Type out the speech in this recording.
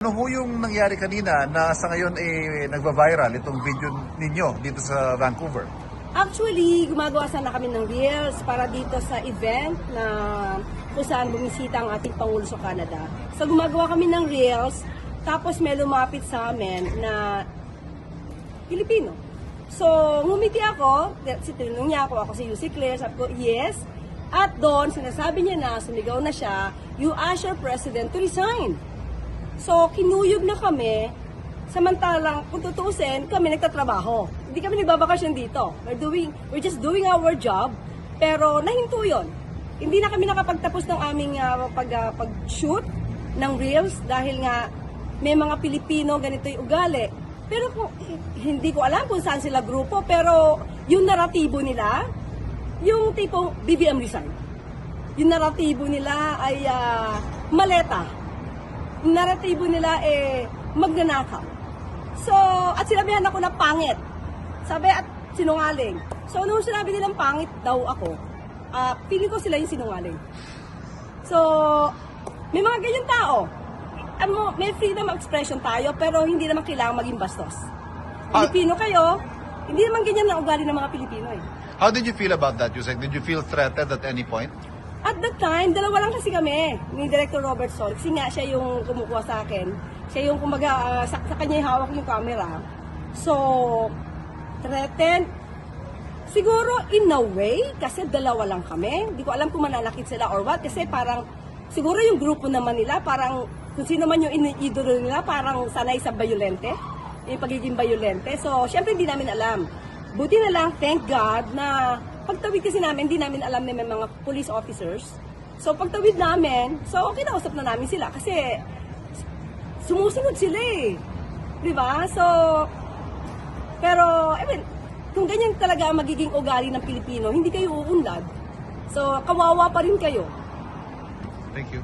Ano ho yung nangyari kanina na sa ngayon nagva-viral itong video ninyo dito sa Vancouver? Actually, gumagawa sana kami ng reels para dito sa event na kung saan bumisita ang ating Pangulo sa Canada. So gumagawa kami ng reels, tapos may lumapit sa amin na Pilipino. So ngumiti ako, tinanong niya ako si Lucy Claire, sabi ko, yes. At doon, sinasabi niya na, sumigaw na siya, you ask your president to resign. So, kinuyog na kami, samantalang kung tutuusin, kami nagtatrabaho. Hindi kami nagbabakasyon dito. We're just doing our job, pero nahinto yun. Hindi na kami nakapagtapos ng aming pag-shoot ng reels dahil nga may mga Pilipino ganito yung ugali. Pero hindi ko alam kung saan sila grupo, pero yung naratibo nila, yung tipong BBM resign. Yung naratibo nila ay maleta. Yung naratibo nila magnanakaw. So, at sinabihan ako na pangit. Sabi at sinungaling. So, nung sinabi nilang pangit daw ako, feeling ko sila yung sinungaling. So, may mga ganyan tao. May freedom of expression tayo, pero hindi naman kailangan maging bastos. Pilipino kayo, hindi naman ganyan na ugali ng mga Pilipino eh. How did you feel about that, Yusek? Did you feel threatened at any point? At that time, dalawa lang kasi kami ni Director Robert Sol. Kasi nga siya yung kumukuha sa akin. Siya yung kumbaga, sa kanya yung hawak yung camera. So, threatened. Siguro in a way, kasi dalawa lang kami. Hindi ko alam kung mananakit sila or what. Kasi parang, siguro yung grupo naman nila, parang kung sino man yung idolo nila, parang sanay sa bayolente. Yung pagiging bayolente. So, syempre hindi namin alam. Buti na lang, thank God, na pagtawid kasi namin, hindi namin alam na may mga police officers. So, pagtawid namin, so kinausap na namin sila kasi sumusunod sila eh. Diba? So, pero, kung ganyan talaga ang magiging ugali ng Pilipino, hindi kayo uunlad. So, kawawa pa rin kayo. Thank you.